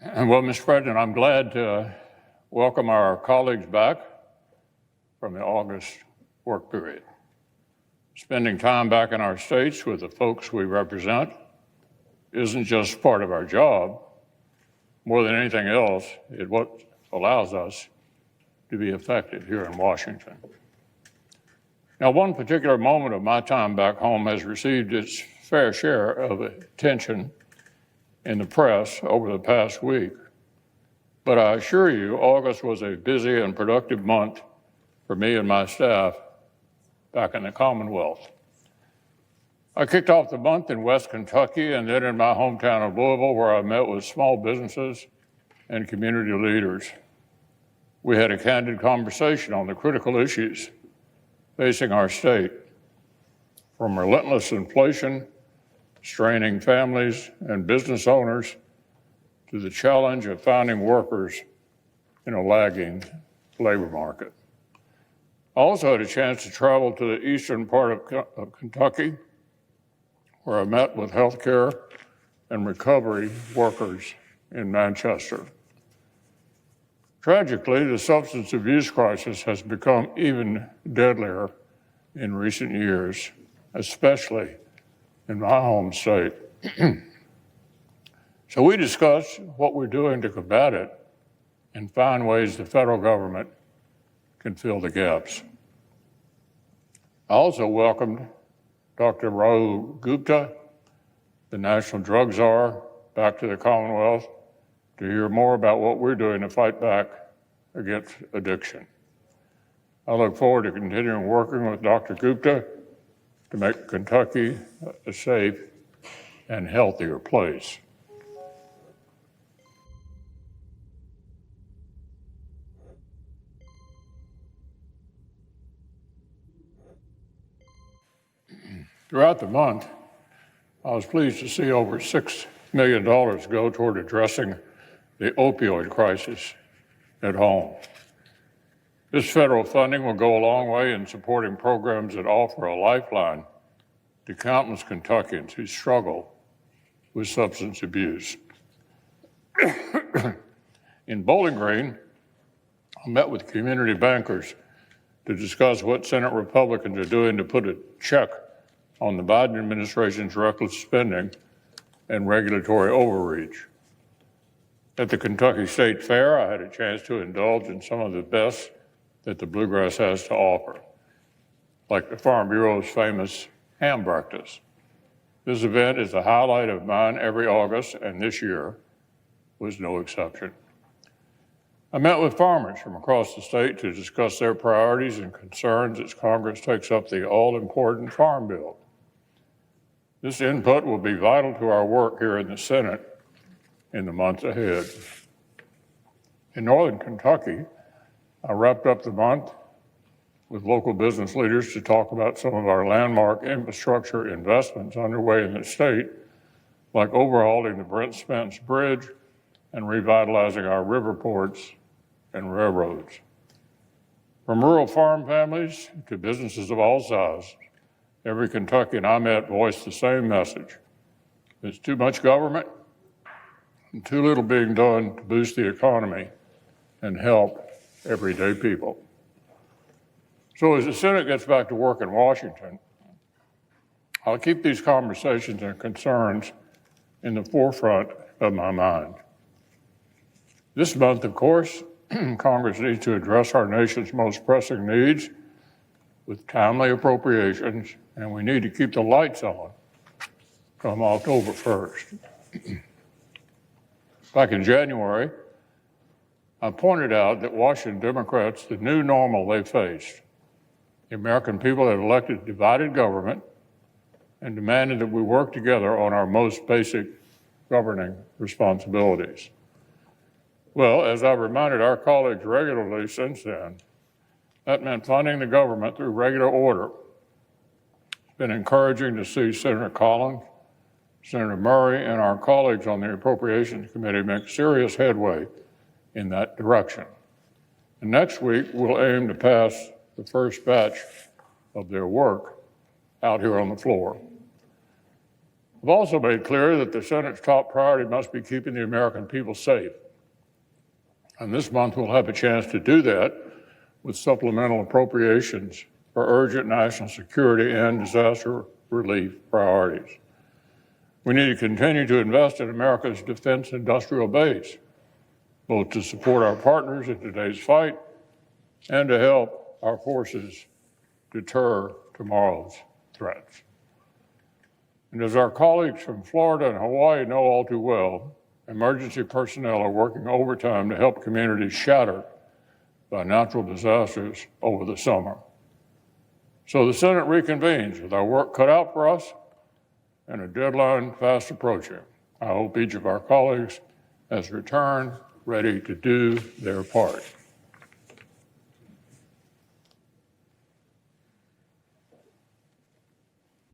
Well, Mr. President, I'm glad to welcome our colleagues back from the August work period. Spending time back in our states with the folks we represent isn't just part of our job. More than anything else, it's what allows us to be effective here in Washington. Now, one particular moment of my time back home has received its fair share of attention in the press over the past week. But I assure you, August was a busy and productive month for me and my staff back in the Commonwealth. I kicked off the month in West Kentucky and then in my hometown of Louisville, where I met with small businesses and community leaders. We had a candid conversation on the critical issues facing our state, from relentless inflation straining families and business owners to the challenge of finding workers in a lagging labor market. I also had a chance to travel to the eastern part of Kentucky, where I met with healthcare and recovery workers in Manchester. Tragically, the substance abuse crisis has become even deadlier in recent years, especially in my home state. So we discussed what we're doing to combat it and find ways the federal government can fill the gaps. I also welcomed Dr. Rahul Gupta, the National Drug Czar, back to the Commonwealth to hear more about what we're doing to fight back against addiction. I look forward to continuing working with Dr. Gupta to make Kentucky a safe and healthier place. Throughout the month, I was pleased to see over $6 million go toward addressing the opioid crisis at home. This federal funding will go a long way in supporting programs that offer a lifeline to countless Kentuckians who struggle with substance abuse. In Bowling Green, I met with community bankers to discuss what Senate Republicans are doing to put a check on the Biden administration's reckless spending and regulatory overreach. At the Kentucky State Fair, I had a chance to indulge in some of the best that the Bluegrass has to offer, like the Farm Bureau's famous ham breakfast. This event is a highlight of mine every August, and this year was no exception. I met with farmers from across the state to discuss their priorities and concerns as Congress takes up the all-important Farm Bill. This input will be vital to our work here in the Senate in the months ahead. In Northern Kentucky, I wrapped up the month with local business leaders to talk about some of our landmark infrastructure investments underway in the state, like overhauling the Brent Spence Bridge and revitalizing our river ports and railroads. From rural farm families to businesses of all sizes, every Kentuckian I met voiced the same message. There's too much government and too little being done to boost the economy and help everyday people. So as the Senate gets back to work in Washington, I'll keep these conversations and concerns in the forefront of my mind. This month, of course, Congress needs to address our nation's most pressing needs with timely appropriations, and we need to keep the lights on come October 1st. Back in January, I pointed out that Washington Democrats, the new normal they faced. The American people had elected divided government and demanded that we work together on our most basic governing responsibilities. Well, as I've reminded our colleagues regularly since then, that meant funding the government through regular order. It's been encouraging to see Senator Collins, Senator Murray, and our colleagues on the Appropriations Committee make serious headway in that direction. And next week, we'll aim to pass the first batch of their work out here on the floor. I've also made clear that the Senate's top priority must be keeping the American people safe. And this month we'll have a chance to do that with supplemental appropriations for urgent national security and disaster relief priorities. We need to continue to invest in America's defense industrial base, both to support our partners in today's fight and to help our forces deter tomorrow's threats. And as our colleagues from Florida and Hawaii know all too well, emergency personnel are working overtime to help communities shattered by natural disasters over the summer. So the Senate reconvenes with our work cut out for us and a deadline fast approaching. I hope each of our colleagues has returned ready to do their part.